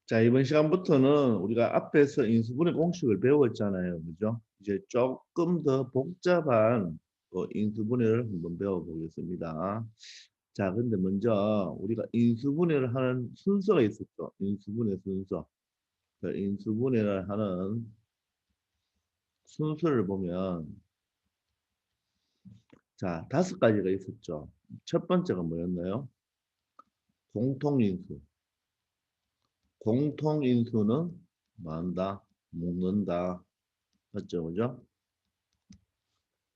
자, 이번 시간부터는 우리가 앞에서 인수분해 공식을 배웠잖아요. 그죠? 이제 조금 더 복잡한 인수분해를 한번 배워보겠습니다. 자, 근데 먼저 우리가 인수분해를 하는 순서가 있었죠. 인수분해 순서. 그 인수분해를 하는 순서를 보면 자, 5가지가 있었죠. 첫 번째가 뭐였나요? 공통인수. 공통인수는 뭐 한다? 묶는다. 맞죠? 그죠?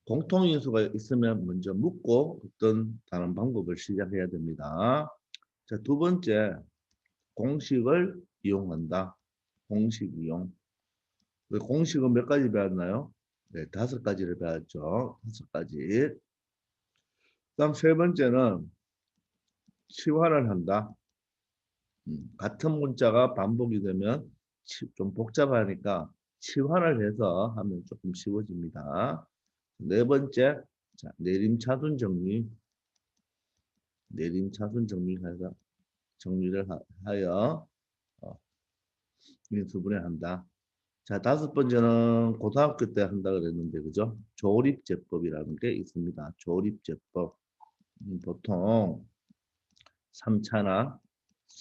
공통인수가 있으면 먼저 묻고 어떤 다른 방법을 시작해야 됩니다. 자, 두 번째, 공식을 이용한다. 공식 이용. 공식은 몇 가지 배웠나요? 네, 5가지를 배웠죠. 5가지. 그다음 세 번째는 치환을 한다. 같은 문자가 반복이 되면 좀 복잡하니까 치환을 해서 하면 조금 쉬워집니다. 네 번째, 자, 내림차순 정리. 내림차순 정리해서 정리를 하여 인수분해한다. 자, 5번째는 고등학교 때 한다 그랬는데 그죠? 조립제법이라는 게 있습니다. 조립제법. 보통 3차나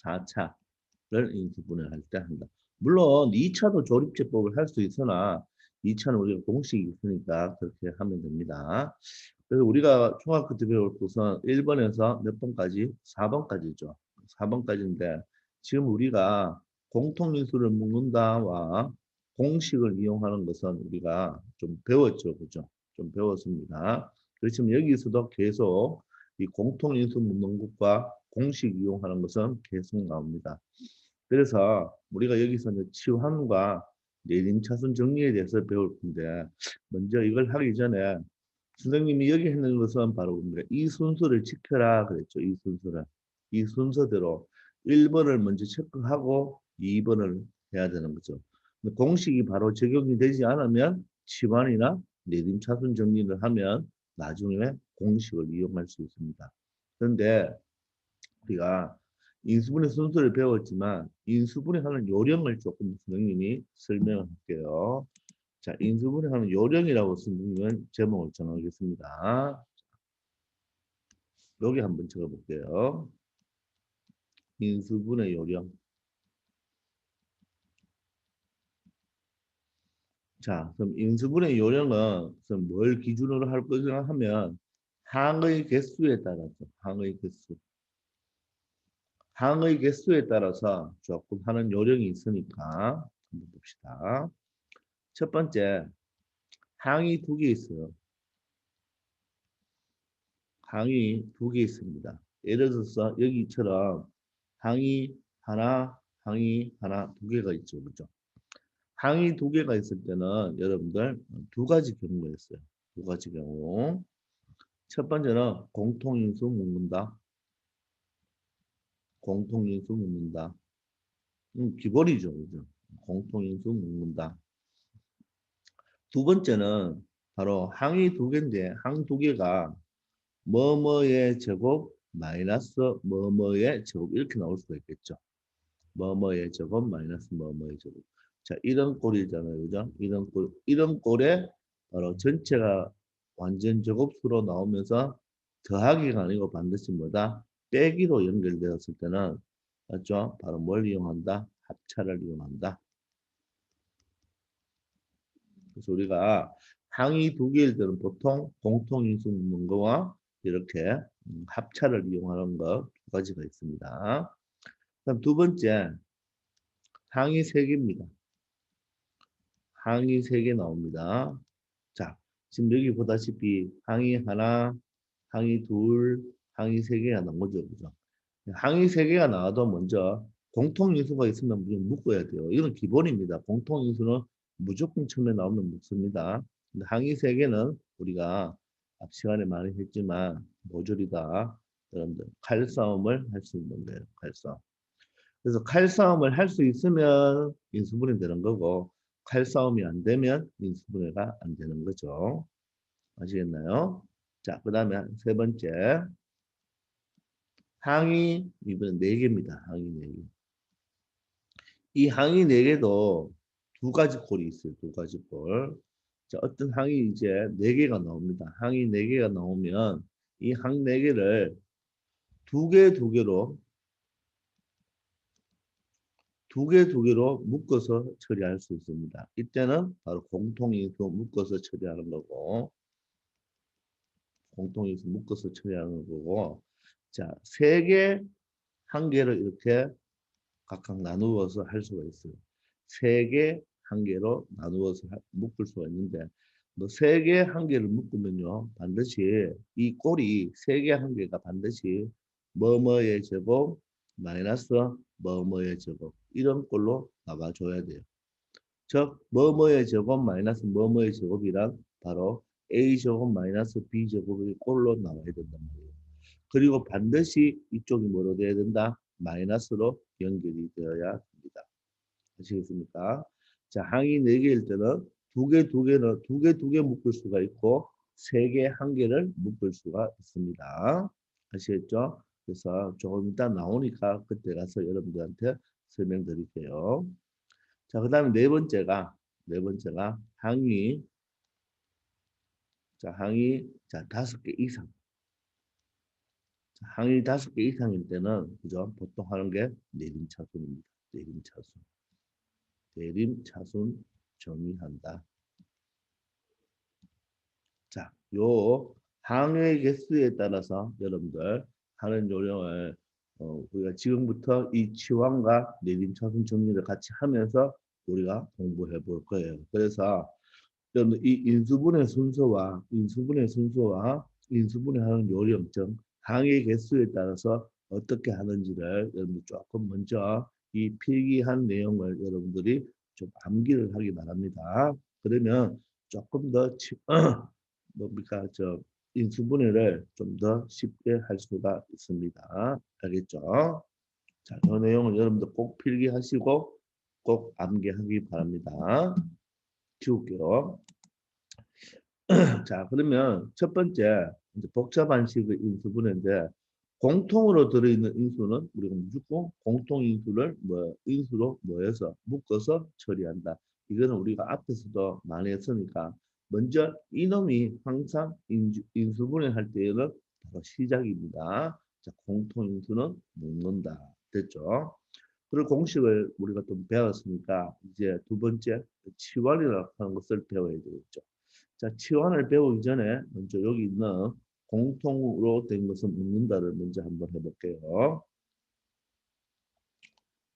4차를 인수분해할 때 한다. 물론 2차도 조립제법을 할 수 있으나 2차는 우리가 공식이 있으니까 그렇게 하면 됩니다. 그래서 우리가 중학교 때 배울 것은 1번에서 몇 번까지? 4번까지죠. 4번까지인데 지금 우리가 공통인수를 묶는다와 공식을 이용하는 것은 우리가 좀 배웠죠. 그죠? 좀 배웠습니다. 그렇지만 여기서도 계속 이 공통인수 묶는 것과 공식 이용하는 것은 계속 나옵니다. 그래서 우리가 여기서는 치환과 내림차순 정리에 대해서 배울 건데 먼저 이걸 하기 전에 선생님이 여기 했는 것은 바로 이 순서를 지켜라 그랬죠. 이 순서를. 이 순서대로 1번을 먼저 체크하고 2번을 해야 되는 거죠. 공식이 바로 적용이 되지 않으면 치환이나 내림차순 정리를 하면 나중에 공식을 이용할 수 있습니다. 그런데 우리가 인수분해 순서를 배웠지만 인수분해하는 요령을 조금 선생님이 설명을 할게요. 자, 인수분해하는 요령이라고 선생님은 제목을 정하겠습니다. 여기 한번 적어볼게요. 인수분해 요령. 자, 그럼 인수분해 요령은 그럼 뭘 기준으로 할 것이냐 하면 항의 개수에 따라서 항의 개수. 항의 개수에 따라서 조금 하는 요령이 있으니까 한번 봅시다. 첫 번째, 항이 2개 있어요. 항이 2개 있습니다. 예를 들어서 여기처럼 항이 하나, 항이 하나, 2개가 있죠. 그죠? 항이 2개가 있을 때는 여러분들 2가지 경우가 있어요. 2가지 경우. 첫 번째는 공통인수 묻는다. 공통인수 묻는다. 기본이죠. 그죠? 공통인수 묻는다. 두 번째는 바로 항이 2개인데 항 2개가 뭐뭐의 제곱 마이너스 뭐뭐의 제곱 이렇게 나올 수가 있겠죠. 뭐뭐의 제곱 마이너스 뭐뭐의 제곱. 자, 이런 꼴이잖아요. 그죠? 이런 꼴. 이런 꼴에 바로 전체가 완전 제곱수로 나오면서 더하기가 아니고 반드시 뭐다? 빼기로 연결되었을 때는 맞죠? 바로 뭘 이용한다? 합차를 이용한다. 그래서 우리가 항이 2개일 때는 보통 공통인수 묻는 거와 이렇게 합차를 이용하는 거 2가지가 있습니다. 그럼 두 번째, 항이 3개입니다. 항이 3개 나옵니다. 자, 지금 여기 보다시피 항이 하나, 항이 둘, 항이 3개가 나온 거죠. 그죠? 항이 3개가 나와도 먼저 공통인수가 있으면 무조건 묶어야 돼요. 이건 기본입니다. 공통인수는 무조건 처음에 나오면 묶습니다. 근데 항이 3개는 우리가 앞 시간에 많이 했지만 모조리다. 여러분들 칼싸움을 할 수 있는 거예요. 칼싸움. 그래서 칼싸움을 할 수 있으면 인수분해 되는 거고 칼싸움이 안 되면 인수분해가 안 되는 거죠. 아시겠나요? 자, 그 다음에 세 번째 항이 이번엔 4개입니다. 항이 4개. 이 항이 4개도 두 가지 꼴이 있어요. 두 가지 꼴. 자, 어떤 항이 이제 4개가 나옵니다. 항이 4개가 나오면 이 항 4개를 두 개로 두 개로 묶어서 처리할 수 있습니다. 이때는 바로 공통인수 묶어서 처리하는 거고, 공통인수 묶어서 처리하는 거고, 자, 3개, 한 개를 이렇게 각각 나누어서 할 수가 있어요. 3개, 한 개로 나누어서 묶을 수가 있는데, 뭐 3개, 한 개를 묶으면요, 반드시 이 꼴이 3개, 한 개가 반드시 뭐뭐의 제곱 마이너스 뭐뭐의 제곱 이런 꼴로 나가줘야 돼요. 즉 뭐뭐의 제곱 마이너스 뭐뭐의 제곱이란 바로 a제곱 마이너스 b제곱의 꼴로 나와야 된단 말이에요. 그리고 반드시 이쪽이 뭐로 돼야 된다? 마이너스로 연결이 되어야 합니다. 아시겠습니까? 자, 항이 4개일 때는 두 개 묶을 수가 있고 3개, 한 개를 묶을 수가 있습니다. 아시겠죠? 그래서 조금 이따 나오니까 그때 가서 여러분들한테 설명드릴게요. 자, 그 다음에 네 번째가 항이, 자, 항이, 자, 5개 이상. 자, 항이 5개 이상일 때는, 그죠? 보통 하는 게 내림차순입니다. 내림차순. 내림차순 정의한다. 자, 요 항의 개수에 따라서 여러분들 하는 요령을 우리가 지금부터 이 치환과 내림차순 정리를 같이 하면서 우리가 공부해 볼 거예요. 그래서 이 인수분해 순서와 인수분해하는 요령점, 항의 개수에 따라서 어떻게 하는지를 여러분들 조금 먼저 이 필기한 내용을 여러분들이 좀 암기를 하기 바랍니다. 그러면 조금 더 뭡니까 인수분해를 좀 더 쉽게 할 수가 있습니다. 알겠죠? 자, 이 내용을 여러분들 꼭 필기하시고 꼭 암기하기 바랍니다. 지울게요. 자, 그러면 첫 번째 이제 복잡한 식의 인수분해인데 공통으로 들어있는 인수는 우리가 무조건 공통 인수를 인수로 모여서 묶어서 처리한다. 이거는 우리가 앞에서도 많이 했으니까 먼저 이놈이 항상 인수분해 할 때에는 바로 시작입니다. 자, 공통 인수는 묶는다. 됐죠? 그리고 공식을 우리가 좀 배웠으니까 이제 두 번째 치환이라고 하는 것을 배워야 되겠죠. 자, 치환을 배우기 전에 먼저 여기 있는 공통으로 된 것은 묶는다를 먼저 한번 해볼게요.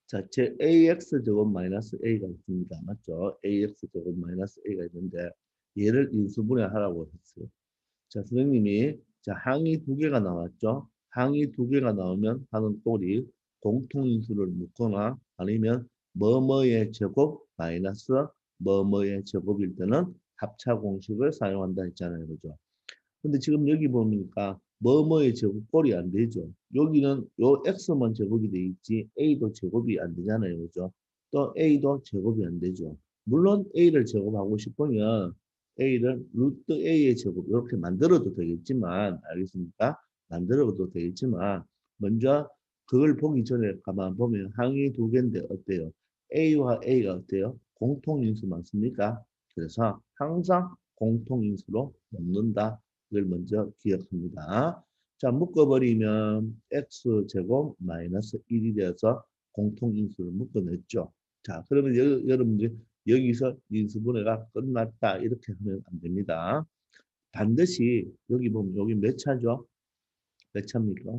자, 제 ax 제곱 마이너스 a가 있습니다. 맞죠? ax 제곱 마이너스 a가 있는데 얘를 인수분해하라고 했어요. 자, 선생님이 자 항이 2개가 나왔죠? 항이 2개가 나오면 하는 꼴이 공통인수를 묶거나 아니면 뭐뭐의 제곱 마이너스 뭐뭐의 제곱일 때는 합차 공식을 사용한다 했잖아요. 그죠? 근데 지금 여기 보니까 뭐뭐의 제곱 꼴이 안 되죠. 여기는 요 x만 제곱이 돼 있지 a도 제곱이 안 되잖아요. 그죠? 또 a도 제곱이 안 되죠. 물론 a를 제곱하고 싶으면 a를 루트 a의 제곱 이렇게 만들어도 되겠지만 알겠습니까? 만들어도 되겠지만 먼저 그걸 보기 전에 가만 보면 항이 2개인데 어때요? a와 a가 어때요? 공통인수 맞습니까? 그래서 항상 공통인수로 묶는다. 이걸 먼저 기억합니다. 자, 묶어버리면 x제곱 마이너스 1이 되어서 공통인수를 묶어냈죠. 자, 그러면 여러분들 여기서 인수분해가 끝났다 이렇게 하면 안 됩니다. 반드시 여기 보면 여기 몇 차죠? 몇 차입니까?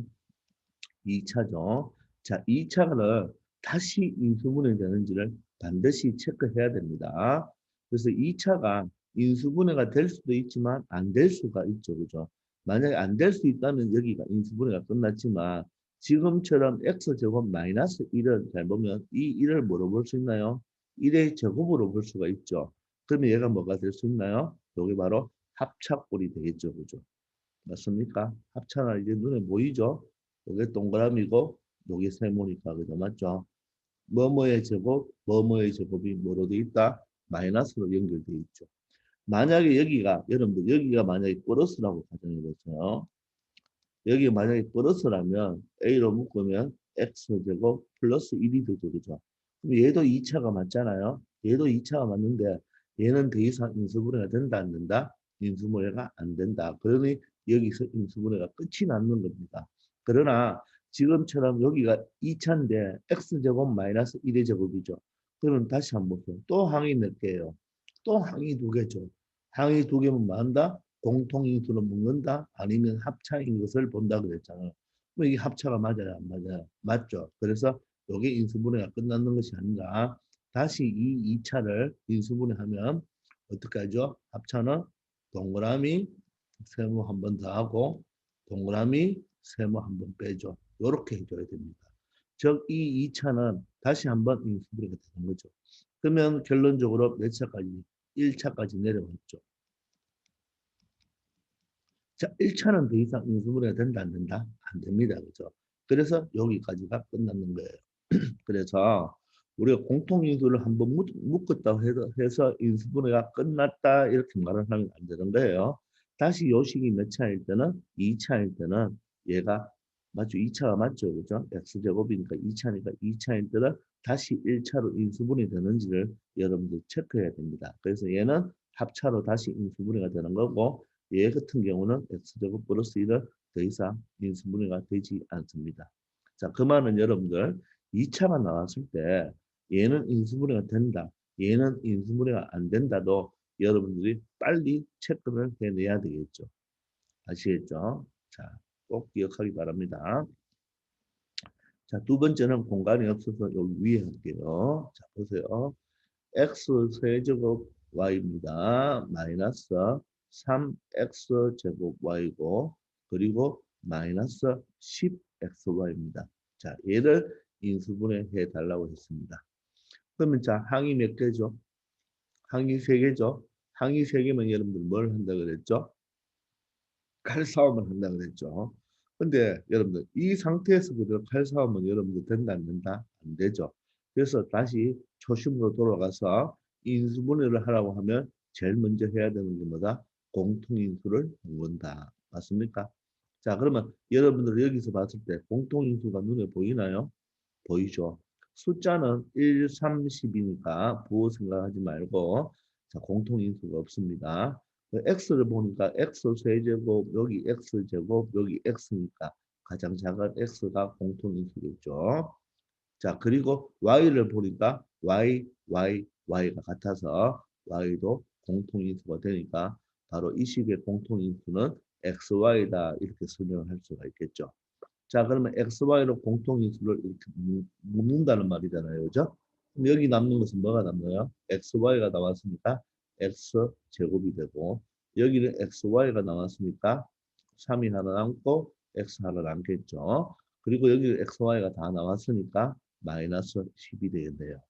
2차죠. 자, 2차는 다시 인수분해 되는지를 반드시 체크해야 됩니다. 그래서 2차가 인수분해가 될 수도 있지만 안 될 수가 있죠. 그죠? 만약에 안 될 수 있다면 여기가 인수분해가 끝났지만 지금처럼 x제곱 마이너스 1을 잘 보면 이 1을 뭐로 볼 수 있나요? 1의 제곱으로 볼 수가 있죠. 그러면 얘가 뭐가 될 수 있나요? 여기 바로 합차꼴이 되겠죠. 그죠? 맞습니까? 합차가 이제 눈에 보이죠? 요게 동그라미고 요게 세모니까 그죠? 맞죠? 뭐뭐의 제곱, 뭐뭐의 제곱이 뭐로 돼 있다? 마이너스로 연결돼 있죠. 만약에 여기가 여러분들 여기가 만약에 플러스라고 가정해 보세요. 여기 만약에 플러스라면 a로 묶으면 x제곱 플러스 1이 되죠. 그죠? 그럼 얘도 2차가 맞잖아요. 얘도 2차가 맞는데 얘는 더 이상 인수분해가 된다 안 된다? 인수분해가 안 된다. 그러니 여기서 인수분해가 끝이 나는 겁니다. 그러나 지금처럼 여기가 2차인데 x제곱 마이너스 1의 제곱이죠. 그러면 다시 한번 보세요. 또 항이 몇 개예요? 또 항이 두 개죠. 항이 두 개면 뭐 한다? 공통인수를 묶는다? 아니면 합차인 것을 본다 그랬잖아요. 그럼 이게 합차가 맞아요? 안 맞아요? 맞죠. 그래서 이게 인수분해가 끝나는 것이 아니라 다시 이 2차를 인수분해하면 어떻게 하죠? 합차는 동그라미 세모 한 번 더 하고 동그라미 세모 한 번 빼죠. 이렇게 해줘야 됩니다. 즉 이 2차는 다시 한번 인수분해가 되는 거죠. 그러면 결론적으로 몇 차까지? 1차까지 내려왔죠. 자, 1차는 더 이상 인수분해가 된다 안 된다? 안 됩니다. 그죠? 그래서 여기까지가 끝났는 거예요. 그래서 우리가 공통인수를 한번 묶었다고 해서 인수분해가 끝났다 이렇게 말을 하면 안 되는 거예요. 다시 요식이 몇 차일 때는 2차일 때는 얘가 맞죠? 2차가 맞죠? 그죠? x제곱이니까 2차니까 2차일 때는 다시 1차로 인수분해 되는지를 여러분들 체크해야 됩니다. 그래서 얘는 합차로 다시 인수분해가 되는 거고 얘 같은 경우는 x제곱 플러스 1은 더 이상 인수분해가 되지 않습니다. 자, 그 말은 여러분들 2차가 나왔을 때 얘는 인수분해가 된다. 얘는 인수분해가 안 된다도 여러분들이 빨리 체크를 해내야 되겠죠. 아시겠죠? 자, 꼭 기억하기 바랍니다. 자, 두 번째는 공간이 없어서 여기 위에 할게요. 자, 보세요. x 세제곱 y입니다. 마이너스 3x 제곱 y고 그리고 마이너스 10xy입니다. 자, 얘를 인수분해 해 달라고 했습니다. 그러면 자, 항이 몇 개죠? 항이 세 개죠? 항이 세 개면 여러분들 뭘 한다 그랬죠? 칼싸움을 한다 그랬죠. 근데 여러분들 이 상태에서 그대로 칼싸움은 여러분들 된다 안 된다? 안 되죠. 그래서 다시 초심으로 돌아가서 인수분해를 하라고 하면 제일 먼저 해야 되는 게 뭐다? 공통인수를 묶는다. 맞습니까? 자, 그러면 여러분들 여기서 봤을 때 공통인수가 눈에 보이나요? 보이죠? 숫자는 1, 3, 10이니까 부호 생각하지 말고 자, 공통인수가 없습니다. x를 보니까 x 세제곱 여기 x 제곱 여기 x니까 가장 작은 x가 공통인수겠죠. 자, 그리고 y를 보니까 y가 같아서 y도 공통인수가 되니까 바로 이 식의 공통인수는 xy다 이렇게 설명을 할 수가 있겠죠. 자, 그러면 XY로 공통인수를 이렇게 묶는다는 말이잖아요. 그죠? 그럼 여기 남는 것은 뭐가 남나요? XY가 나왔으니까 X제곱이 되고, 여기는 XY가 나왔으니까 3이 하나 남고, X 하나 남겠죠. 그리고 여기 XY가 다 나왔으니까 마이너스 10이 되겠네요.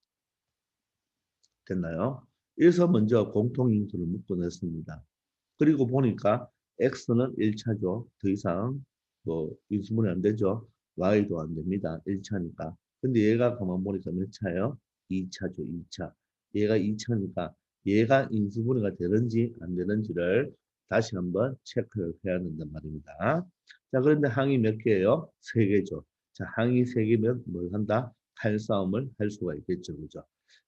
됐나요? 그래서 먼저 공통인수를 묶어냈습니다. 그리고 보니까 X는 1차죠. 더 이상 뭐 인수분해 안 되죠. Y도 안 됩니다. 1차니까. 근데 얘가 가만 보니까 몇 차예요? 2차죠. 2차. 얘가 2차니까 얘가 인수분해가 되는지 안 되는지를 다시 한번 체크를 해야 된단 말입니다. 자, 그런데 항이 몇 개예요? 3개죠. 자, 항이 3개면 뭘 한다? 칼싸움을 할 수가 있겠죠. 그죠?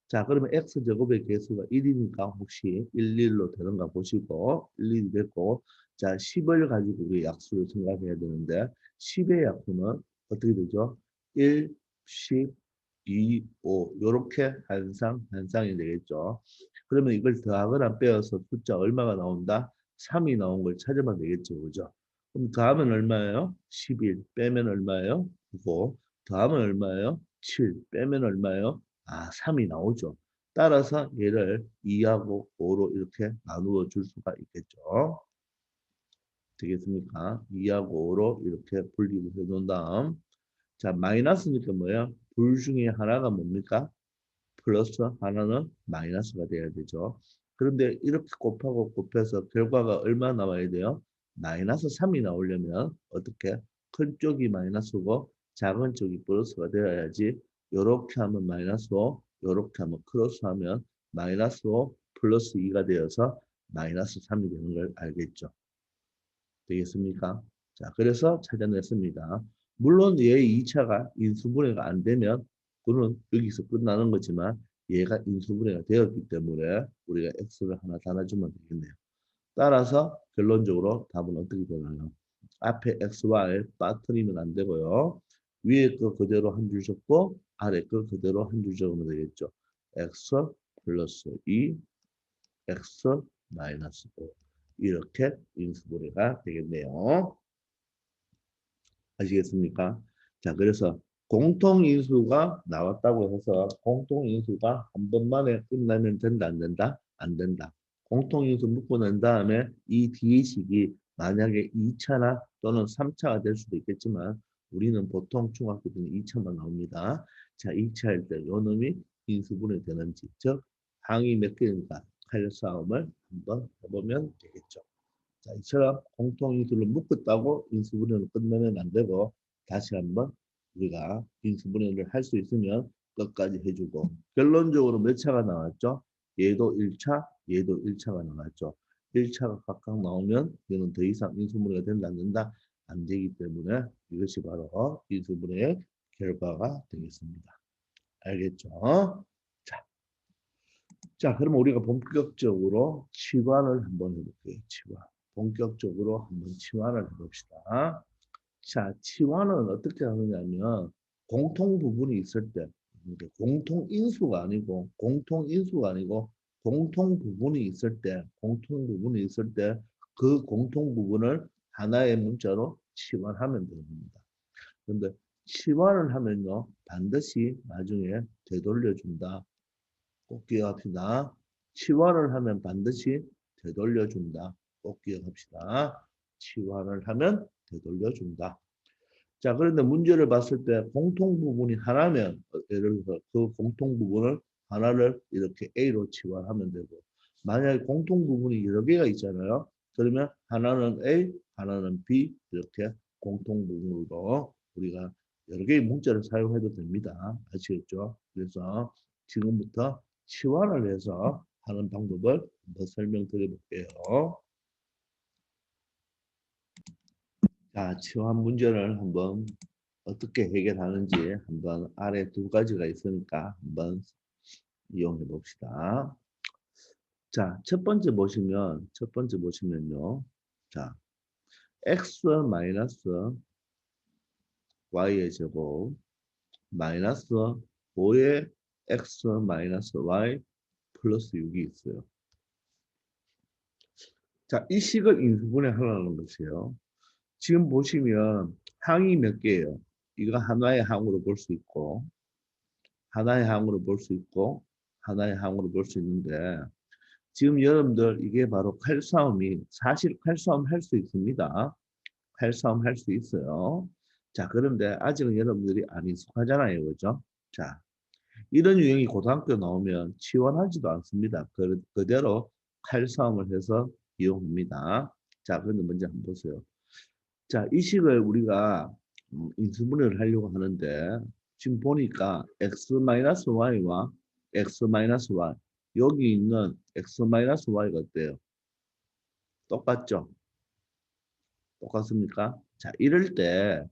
자, 그러면 x제곱의 개수가 1이니까 혹시 1, 1로 되는가 보시고 1, 1이 됐고 자, 10을 가지고 우리 약수를 생각해야 되는데 10의 약수는 어떻게 되죠? 1, 10, 2, 5 이렇게 한 쌍이 되겠죠. 그러면 이걸 더하거나 빼어서 숫자 얼마가 나온다? 3이 나온 걸 찾으면 되겠죠. 그죠? 그럼 더하면 얼마예요? 11 빼면 얼마예요? 9 더하면 얼마예요? 7 빼면 얼마예요? 아, 3이 나오죠. 따라서 얘를 2하고 5로 이렇게 나누어 줄 수가 있겠죠. 되겠습니까? 2하고 5로 이렇게 분리를 해놓은 다음 자, 마이너스니까 뭐야? 둘 중에 하나가 뭡니까? 플러스 하나는 마이너스가 돼야 되죠. 그런데 이렇게 곱하고 곱해서 결과가 얼마 나와야 돼요? 마이너스 3이 나오려면 어떻게? 큰 쪽이 마이너스고 작은 쪽이 플러스가 되어야지 요렇게 하면 마이너스 5, 요렇게 하면 크로스 하면 마이너스 5 플러스 2가 되어서 마이너스 3이 되는 걸 알겠죠. 되겠습니까? 자, 그래서 찾아냈습니다. 물론 얘 2차가 인수분해가 안 되면 그는 여기서 끝나는 거지만 얘가 인수분해가 되었기 때문에 우리가 x를 하나 달아주면 되겠네요. 따라서 결론적으로 답은 어떻게 되나요? 앞에 xy 빠뜨리면 안 되고요. 위에 거 그대로 한 줄 적고 아래 거 그대로 한 줄 적으면 되겠죠. x 플러스 2, x 마이너스 5 이렇게 인수분해가 되겠네요. 아시겠습니까? 자, 그래서 공통인수가 나왔다고 해서 공통인수가 한 번만에 끝나면 된다, 안 된다? 안 된다. 공통인수 묶고 난 다음에 이 뒤의 식이 만약에 2차나 또는 3차가 될 수도 있겠지만 우리는 보통 중학교 때는 2차만 나옵니다. 자, 2차일 때 요 놈이 인수분해 되는지, 즉 항이 몇 개인가 칼싸움을 한번 해보면 되겠죠. 자, 이처럼 공통인수를 묶었다고 인수분해를 끝내면 안 되고 다시 한번 우리가 인수분해를 할 수 있으면 끝까지 해주고 결론적으로 몇 차가 나왔죠? 얘도 1차, 얘도 1차가 나왔죠. 1차가 각각 나오면 이거는 더 이상 인수분해가 된다 안 된다? 안 되기 때문에 이것이 바로 인수분해의 결과가 되겠습니다. 알겠죠? 자, 그럼 우리가 본격적으로 치환을 한번 해볼게요. 치환. 본격적으로 한번 치환을 해봅시다. 자, 치환은 어떻게 하느냐면 공통 부분이 있을 때, 공통 인수가 아니고 공통 부분이 있을 때, 그 공통 부분을 하나의 문자로 치환하면 됩니다. 그런데 치환을 하면요 반드시 나중에 되돌려준다. 꼭 기억합시다. 치환을 하면 반드시 되돌려준다. 꼭 기억합시다. 치환을 하면 되돌려준다. 자, 그런데 문제를 봤을 때 공통 부분이 하나면 예를 들어서 그 공통 부분을 하나를 이렇게 A로 치환하면 되고 만약에 공통 부분이 여러 개가 있잖아요. 그러면 하나는 A, 하나는 B 이렇게 공통 부분으로 우리가 여러 개의 문자를 사용해도 됩니다. 아시겠죠? 그래서 지금부터 치환을 해서 하는 방법을 한번 설명드려 볼게요. 자, 치환 문제를 한번 어떻게 해결하는지 한번 아래 두 가지가 있으니까 한번 이용해 봅시다. 자, 첫 번째 보시면요. 자, x 마이너스 y의 제곱 마이너스 5의 x 마이너스 y 플러스 6이 있어요. 자, 이 식을 인수분해 하라는 것이에요. 지금 보시면 항이 몇 개예요? 이거 하나의 항으로 볼 수 있고 하나의 항으로 볼 수 있고 하나의 항으로 볼 수 있는데 지금 여러분들 이게 바로 칼싸움이 사실 칼싸움 할 수 있습니다. 칼싸움 할 수 있어요. 자, 그런데 아직은 여러분들이 안 익숙하잖아요. 그죠? 자, 이런 유형이 고등학교 나오면 지원하지도 않습니다. 그대로 칼싸움을 해서 이용합니다. 자, 그런데 먼저 한번 보세요. 자, 이 식을 우리가 인수분해를 하려고 하는데 지금 보니까 x-y와 x-y 여기 있는 x-y가 어때요? 똑같죠? 똑같습니까? 자, 이럴 때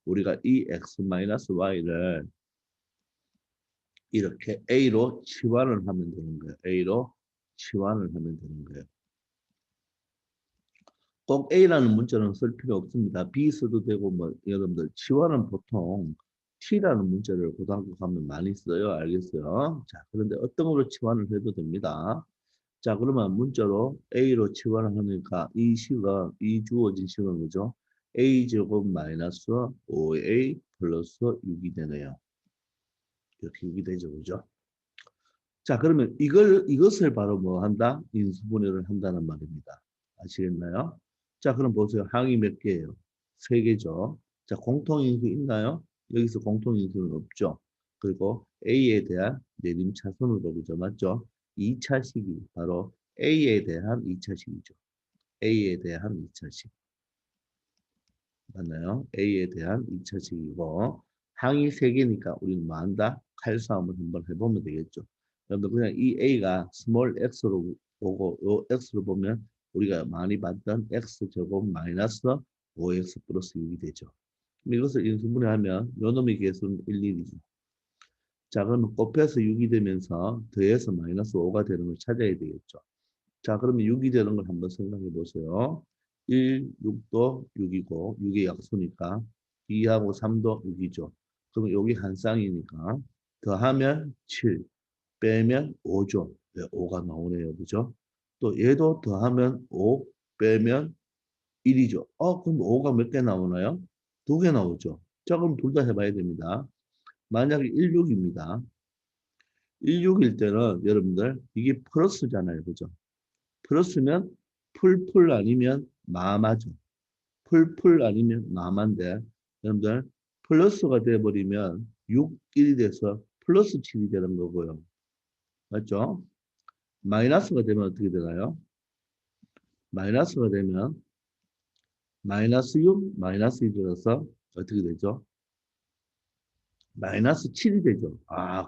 우리가 이 x-y를 이렇게 a로 치환을 하면 되는 거예요. a로 치환을 하면 되는 거예요. 꼭 A라는 문자는 쓸 필요 없습니다. B 써도 되고 뭐 여러분들 치환은 보통 T라는 문자를 고등학교 가면 많이 써요. 알겠어요? 자, 그런데 어떤 걸로 치환을 해도 됩니다. 자, 그러면 문자로 A로 치환을 하니까 이 주어진 식은 그죠? A 제곱 마이너스 5A 플러스 6이 되네요. 이렇게 6이 되죠. 그죠? 자, 그러면 이것을 바로 뭐 한다? 인수분해를 한다는 말입니다. 아시겠나요? 자, 그럼 보세요. 항이 몇 개예요? 3개죠. 자, 공통인수 있나요? 여기서 공통인수는 없죠. 그리고 A에 대한 내림차순으로 그죠? 맞죠? 2차식이 바로 A에 대한 2차식이죠. A에 대한 2차식. 맞나요? A에 대한 2차식이고 항이 3개니까 우리는 뭐 한다? 칼싸움을 한번 해보면 되겠죠. 여러분 그냥 이 A가 스몰 x로 보고 요 x로 보면 우리가 많이 봤던 x제곱 마이너스 5x 플러스 6이 되죠. 그럼 이것을 인수분해하면 요 놈의 개수는 1, 1이죠. 자, 그러면 곱해서 6이 되면서 더해서 마이너스 5가 되는 걸 찾아야 되겠죠. 자, 그러면 6이 되는 걸 한번 생각해 보세요. 1, 6도 6이고 6의 약수니까 2하고 3도 6이죠. 그러면 여기 한 쌍이니까 더하면 7, 빼면 5죠. 네, 5가 나오네요. 그죠? 또 얘도 더하면 5, 빼면 1이죠. 그럼 5가 몇 개 나오나요? 2개 나오죠. 자, 그럼 둘 다 해봐야 됩니다. 만약에 16입니다. 16일 때는 여러분들 이게 플러스잖아요. 그죠? 플러스면 풀풀 아니면 마마죠. 풀풀 아니면 마마인데 여러분들 플러스가 돼버리면 6, 1이 돼서 플러스 7이 되는 거고요. 맞죠? 마이너스가 되면 어떻게 되나요? 마이너스가 되면 마이너스 6, 마이너스 2 들어서 어떻게 되죠? 마이너스 7이 되죠.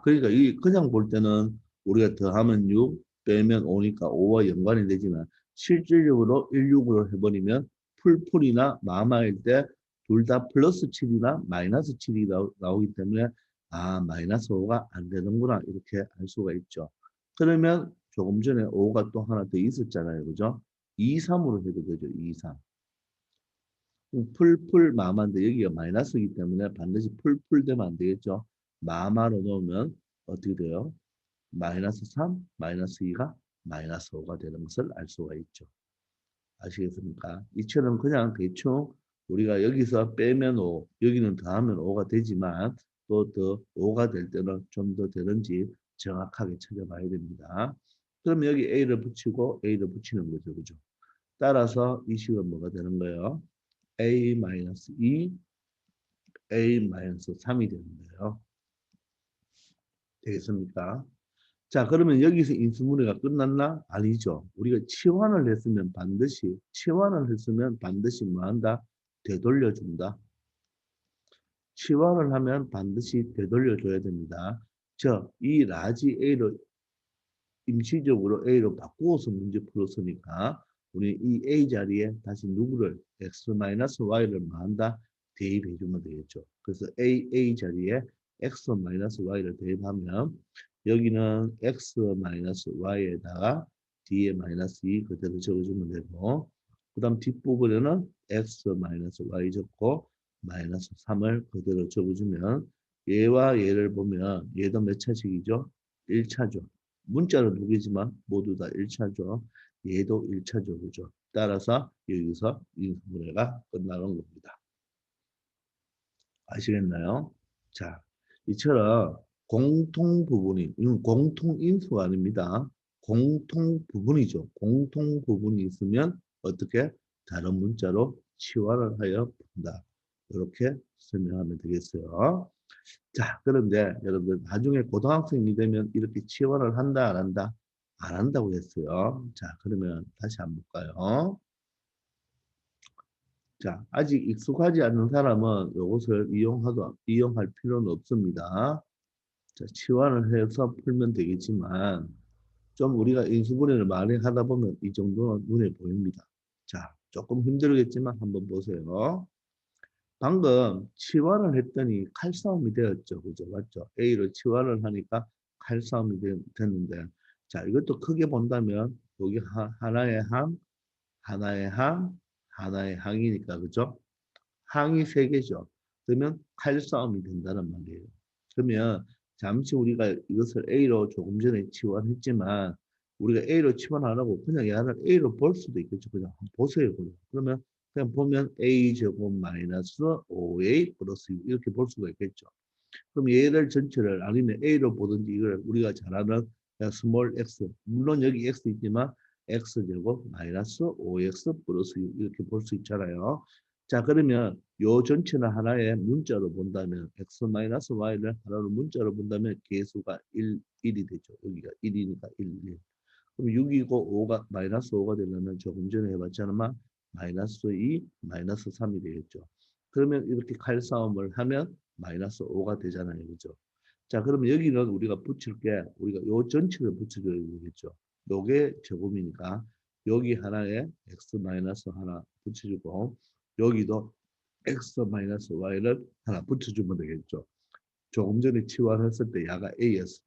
그러니까 이 그냥 볼 때는 우리가 더하면 6, 빼면 5니까 5와 연관이 되지만 실질적으로 16으로 해버리면 풀풀이나 마마일 때 둘 다 플러스 7이나 마이너스 7이 나오기 때문에 마이너스 5가 안 되는구나 이렇게 알 수가 있죠. 그러면 조금 전에 5가 또 하나 더 있었잖아요. 그죠? 2, 3으로 해도 되죠. 2, 3. 풀풀 마마인데 여기가 마이너스이기 때문에 반드시 풀풀 되면 안 되겠죠. 마마로 넣으면 어떻게 돼요? 마이너스 3, 마이너스 2가 마이너스 5가 되는 것을 알 수가 있죠. 아시겠습니까? 이처럼 그냥 대충 우리가 여기서 빼면 5, 여기는 더하면 5가 되지만 또 더 5가 될 때는 좀 더 되는지 정확하게 찾아봐야 됩니다. 그럼 여기 A를 붙이고 A를 붙이는 거죠. 그죠? 따라서 이 식은 뭐가 되는 거예요? A-2, A-3이 되는 거예요. 되겠습니까? 자, 그러면 여기서 인수분해가 끝났나? 아니죠. 우리가 치환을 했으면 반드시 뭐 한다? 되돌려준다. 치환을 하면 반드시 되돌려줘야 됩니다. 이 라지 A로 임시적으로 A로 바꾸어서 문제 풀었으니까 우리 이 A 자리에 다시 누구를 X-Y를 뭐 한다? 대입해 주면 되겠죠. 그래서 A 자리에 X-Y를 대입하면 여기는 X-Y에다가 D에 마이너스 2 그대로 적어주면 되고 그 다음 뒷부분에는 X-Y 적고 마이너스 3을 그대로 적어주면 얘와 얘를 보면 얘도 몇 차식이죠? 1차죠. 문자로 두 개지만 모두 다 1차죠. 얘도 1차죠. 그죠? 따라서 여기서 인수분해가 끝나는 겁니다. 아시겠나요? 자, 이처럼 공통 부분이, 이건 공통 인수가 아닙니다. 공통 부분이죠. 공통 부분이 있으면 어떻게 다른 문자로 치환을 하여 푼다. 이렇게 설명하면 되겠어요. 자, 그런데 여러분들 나중에 고등학생이 되면 이렇게 치환을 한다, 안 한다? 안 한다고 했어요. 자, 그러면 다시 한번 볼까요? 자, 아직 익숙하지 않은 사람은 이것을 이용할 필요는 없습니다. 자, 치환을 해서 풀면 되겠지만, 좀 우리가 인수분해를 많이 하다 보면 이 정도는 눈에 보입니다. 자, 조금 힘들겠지만 한번 보세요. 방금 치환을 했더니 칼싸움이 되었죠. 그죠? 맞죠? A로 치환을 하니까 칼싸움이 됐는데, 자, 이것도 크게 본다면, 여기 하나의 항, 하나의 항, 하나의 항이니까, 그죠? 항이 세 개죠. 그러면 칼싸움이 된다는 말이에요. 그러면 잠시 우리가 이것을 A로 조금 전에 치환했지만 우리가 A로 치환 안 하고 그냥 얘를 A로 볼 수도 있겠죠. 그냥 한번 보세요. 그러면 그냥 보면 A 제곱 마이너스 5A 플러스 6 이렇게 볼 수가 있겠죠. 그럼 얘를 전체를 아니면 A로 보든지 이걸 우리가 잘 아는 스몰 x 물론 여기 x 있지만 x제곱 마이너스 5x 플러스 6 이렇게 볼 수 있잖아요. 자, 그러면 요 전체는 하나의 문자로 본다면 x 마이너스 y를 하나로 문자로 본다면 개수가 1이 되죠. 여기가 1이니까 1. 그럼 6이고 5가 마이너스 5가 되려면 조금 전에 해봤잖아. 마이너스 2, 마이너스 3이 되겠죠. 그러면 이렇게 칼싸움을 하면 마이너스 5가 되잖아요. 그죠? 자, 그러면 여기는 우리가 붙일 게 우리가 요 전체를 붙여줘야 되겠죠. 요게 제곱이니까 여기 하나에 x 마이너스 하나 붙여주고 여기도 x 마이너스 y를 하나 붙여주면 되겠죠. 조금 전에 치환했을 때 야가 A였습니다.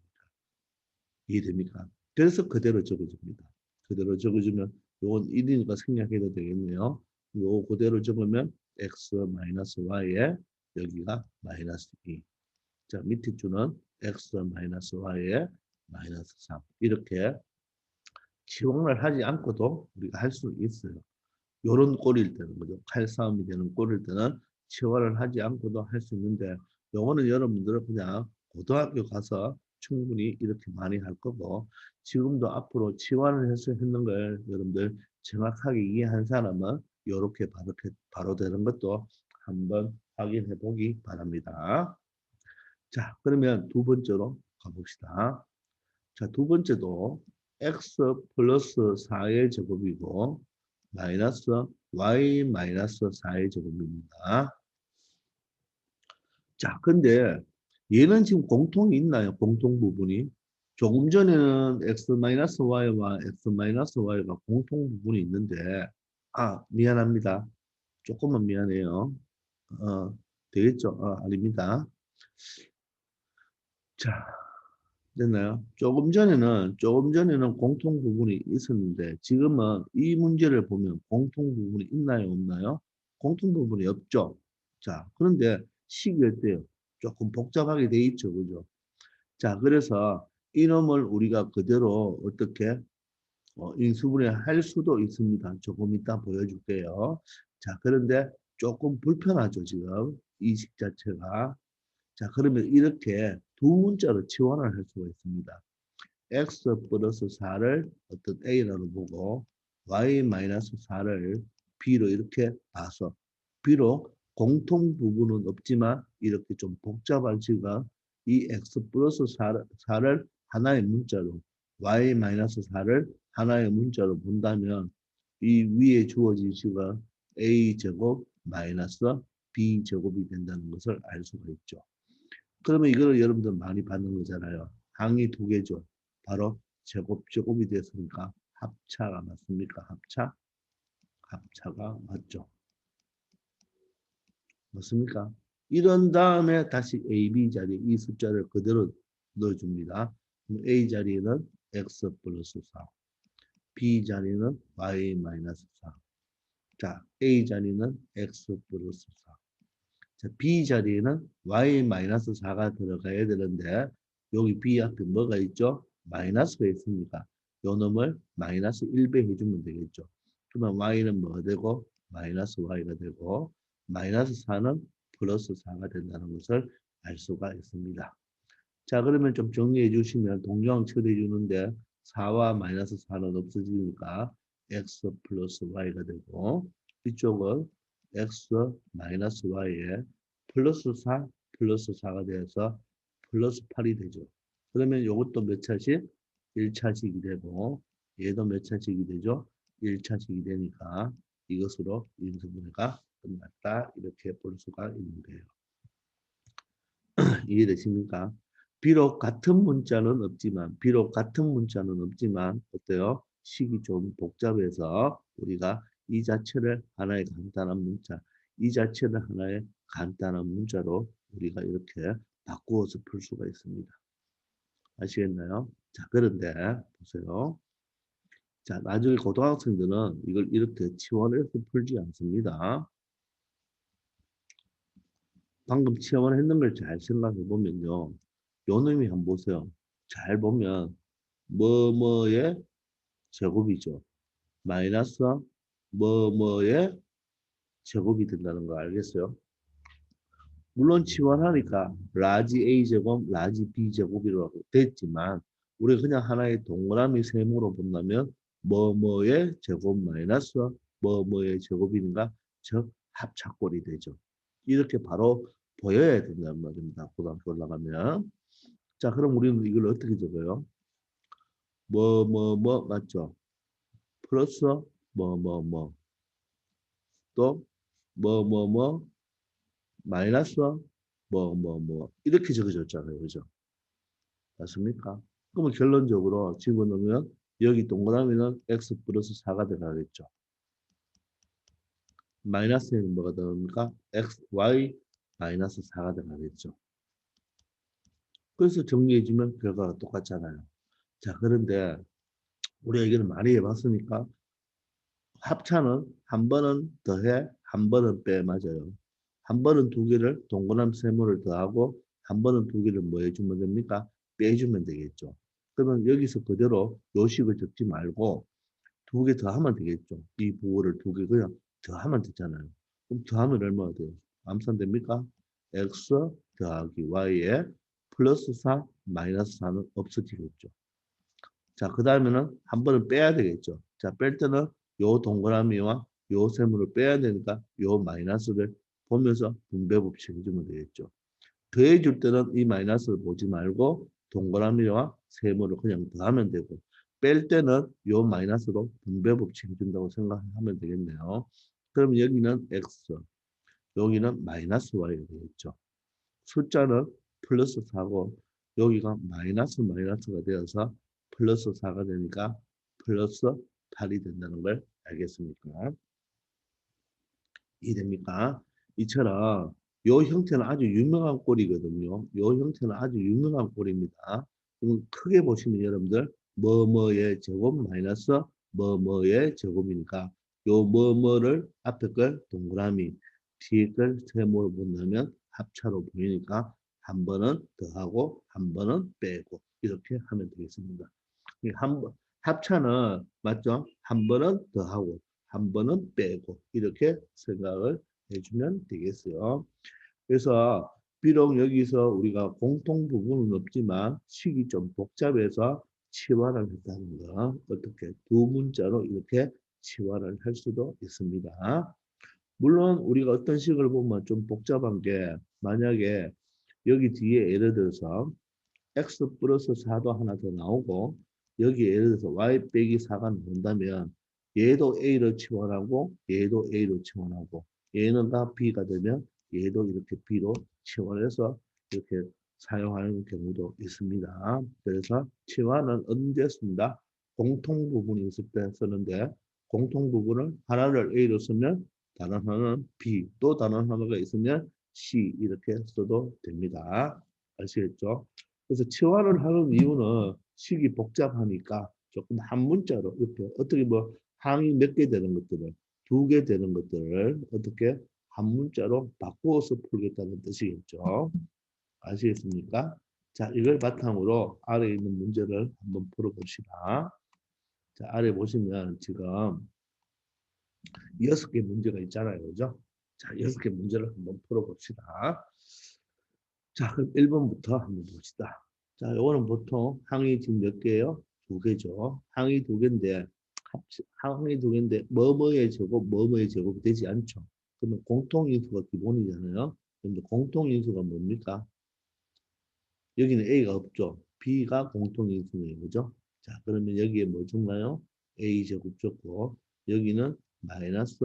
이해됩니까? 그래서 그대로 적어줍니다. 그대로 적어주면 요건 1이니까 생략해도 되겠네요. 요 그대로 적으면 x 마이너스 y에 여기가 마이너스 2. 자, 밑에 줄은 x 마이너스 y에 마이너스 3. 이렇게 치환을 하지 않고도 우리가 할 수 있어요. 요런 꼴일 때는 거죠. 칼싸움이 되는 꼴일 때는 치환을 하지 않고도 할 수 있는데 요거는 여러분들은 그냥 고등학교 가서 충분히 이렇게 많이 할 거고 지금도 앞으로 치환을 해서 했는 걸 여러분들 정확하게 이해한 사람은 요렇게 바로 되는 것도 한번 확인해 보기 바랍니다. 자, 그러면 두 번째로 가봅시다. 자, 두 번째도 x 플러스 4의 제곱이고 마이너스 y 마이너스 4의 제곱입니다. 자, 근데 얘는 지금 공통이 있나요? 공통 부분이. 조금 전에는 x 마이너스 y와 x 마이너스 y가 공통 부분이 있는데 미안합니다. 조금만 미안해요. 되겠죠? 아닙니다. 자, 됐나요? 조금 전에는 공통 부분이 있었는데 지금은 이 문제를 보면 공통 부분이 있나요, 없나요? 공통 부분이 없죠. 자, 그런데 식이 어때요? 조금 복잡하게 돼 있죠, 그죠? 자, 그래서 이놈을 우리가 그대로 어떻게 인수분해할 수도 있습니다. 조금 이따 보여줄게요. 자, 그런데 조금 불편하죠, 지금 이 식 자체가. 자, 그러면 이렇게 두 문자로 치환을 할 수가 있습니다. x 플러스 4를 어떤 a라고 보고 y 마이너스 4를 b로 이렇게 봐서 비록 공통 부분은 없지만 이렇게 좀 복잡한 식은 이 x 플러스 4를 하나의 문자로 y 마이너스 4를 하나의 문자로 본다면 이 위에 주어진 식은 a 제곱 마이너스 b 제곱이 된다는 것을 알 수가 있죠. 그러면 이거를 여러분들 많이 받는 거잖아요. 항이 두 개죠. 바로 제곱이 됐으니까 합차가 맞습니까? 합차가 맞죠. 맞습니까? 이런 다음에 다시 A, B 자리에 이 숫자를 그대로 넣어줍니다. A 자리에는 X 플러스 4, B 자리는 Y 마이너스 4. 자, A 자리는 X 플러스 4. 자, B 자리에는 Y 마이너스 4가 들어가야 되는데 여기 B 앞에 뭐가 있죠? 마이너스가 있으니까 요 놈을 마이너스 1배 해주면 되겠죠. 그러면 Y는 뭐가 되고 마이너스 Y가 되고 마이너스 4는 플러스 4가 된다는 것을 알 수가 있습니다. 자, 그러면 좀 정리해 주시면 동경 처리해 주는데 4와 마이너스 4는 없어지니까 x 플러스 y가 되고 이쪽은 x 마이너스 y에 플러스 4 플러스 4가 되어서 플러스 8이 되죠. 그러면 이것도 몇 차식? 1차식이 되고 얘도 몇 차식이 되죠? 1차식이 되니까 이것으로 인수분해가 끝났다 이렇게 볼 수가 있는 거예요. 이해되십니까? 비록 같은 문자는 없지만 어때요? 식이 좀 복잡해서 우리가 이 자체를 하나의 간단한 문자, 이 자체를 하나의 간단한 문자로 우리가 이렇게 바꾸어서 풀 수가 있습니다. 아시겠나요? 자, 그런데 보세요. 자, 나중에 고등학생들은 이걸 이렇게 치환해서 풀지 않습니다. 방금 치환했는 걸 잘 생각해 보면요. 요 놈이 한번 보세요. 잘 보면 뭐뭐의 제곱이죠. 마이너스 뭐뭐의 제곱이 된다는 거 알겠어요? 물론 치환하니까 라지 A 제곱, 라지 B 제곱이라고 됐지만 우리가 그냥 하나의 동그라미 세모로 본다면 뭐뭐의 제곱 마이너스 뭐뭐의 제곱인가 즉 합차꼴이 되죠. 이렇게 바로 보여야 된다는 말입니다. 고등학교 올라가면. 자, 그럼 우리는 이걸 어떻게 적어요? 맞죠? 플러스 또 마이너스 이렇게 적어졌잖아요. 그죠? 맞습니까? 그러면 결론적으로 집어넣으면 여기 동그라미는 x 플러스 4가 들어가겠죠. 마이너스에는 뭐가 들어갑니까? x, y 마이너스 4가 들어가겠죠. 그래서 정리해주면 결과가 똑같잖아요. 자, 그런데 우리가 이걸 많이 해봤으니까 합차는 한 번은 더해, 한 번은 빼, 맞아요. 한 번은 두 개를 동그라미 세모를 더하고 한 번은 두 개를 뭐 해주면 됩니까? 빼주면 되겠죠. 그러면 여기서 그대로 요식을 적지 말고 두 개 더하면 되겠죠. 이 부호를 두 개 그냥 더하면 되잖아요. 그럼 더하면 얼마가 돼요? 암산됩니까? x 더하기 y에 플러스 4 마이너스 4는 없어지겠죠. 자, 그 다음에는 한 번은 빼야 되겠죠. 자, 뺄 때는 요 동그라미와 요 세모를 빼야 되니까 요 마이너스를 보면서 분배 법칙 해주면 되겠죠. 더해 줄 때는 이 마이너스를 보지 말고 동그라미와 세모를 그냥 더하면 되고 뺄 때는 요 마이너스로 분배 법칙 해준다고 생각하면 되겠네요. 그럼 여기는 x, 여기는 마이너스 y가 되겠죠. 숫자는 플러스 4고 여기가 마이너스 마이너스가 되어서 플러스 4가 되니까 플러스 8이 된다는 걸 알겠습니까? 이해됩니까? 이처럼 요 형태는 아주 유명한 꼴이거든요. 요 형태는 아주 유명한 꼴입니다. 그럼 크게 보시면 여러분들 뭐뭐의 제곱 마이너스 뭐뭐의 제곱이니까 요 뭐뭐를 앞에 걸 동그라미 뒤에 걸 세모로 본다면 합차로 보이니까 한 번은 더하고 한 번은 빼고 이렇게 하면 되겠습니다. 한 번, 합차는 맞죠? 한 번은 더하고 한 번은 빼고 이렇게 생각을 해주면 되겠어요. 그래서 비록 여기서 우리가 공통 부분은 없지만 식이 좀 복잡해서 치환을 했다는 거 어떻게 두 문자로 이렇게 치환을 할 수도 있습니다. 물론 우리가 어떤 식을 보면 좀 복잡한 게 만약에 여기 뒤에 예를 들어서 x 플러스 4도 하나 더 나오고 여기 예를 들어서 y 빼기 4가 나온다면 얘도 a를 치환하고 얘도 a로 치환하고 얘는 다 b가 되면 얘도 이렇게 b로 치환해서 이렇게 사용하는 경우도 있습니다. 그래서 치환은 언제 씁니다? 공통 부분이 있을 때 쓰는데 공통 부분을 하나를 a로 쓰면 다른 하나는 b 또 다른 하나가 있으면 c 이렇게 써도 됩니다. 아시겠죠? 그래서 치환을 하는 이유는 식이 복잡하니까 조금 한 문자로 이렇게 어떻게 뭐 항이 몇 개 되는 것들을 두 개 되는 것들을 어떻게 한 문자로 바꾸어서 풀겠다는 뜻이겠죠. 아시겠습니까? 자, 이걸 바탕으로 아래에 있는 문제를 한번 풀어봅시다. 자, 아래 보시면 지금 6개 문제가 있잖아요. 그죠? 자, 6개 문제를 한번 풀어봅시다. 자, 그럼 1번부터 한번 봅시다. 자, 요거는 보통 항이 지금 몇 개예요? 두 개죠. 항이 두 개인데, 항이 두 개인데, 뭐뭐의 제곱, 뭐뭐의 제곱이 되지 않죠. 그러면 공통인수가 기본이잖아요. 그런데 공통인수가 뭡니까? 여기는 A가 없죠. B가 공통인수네요. 그죠? 자, 그러면 여기에 뭐 적나요? A 제곱 적고, 여기는 마이너스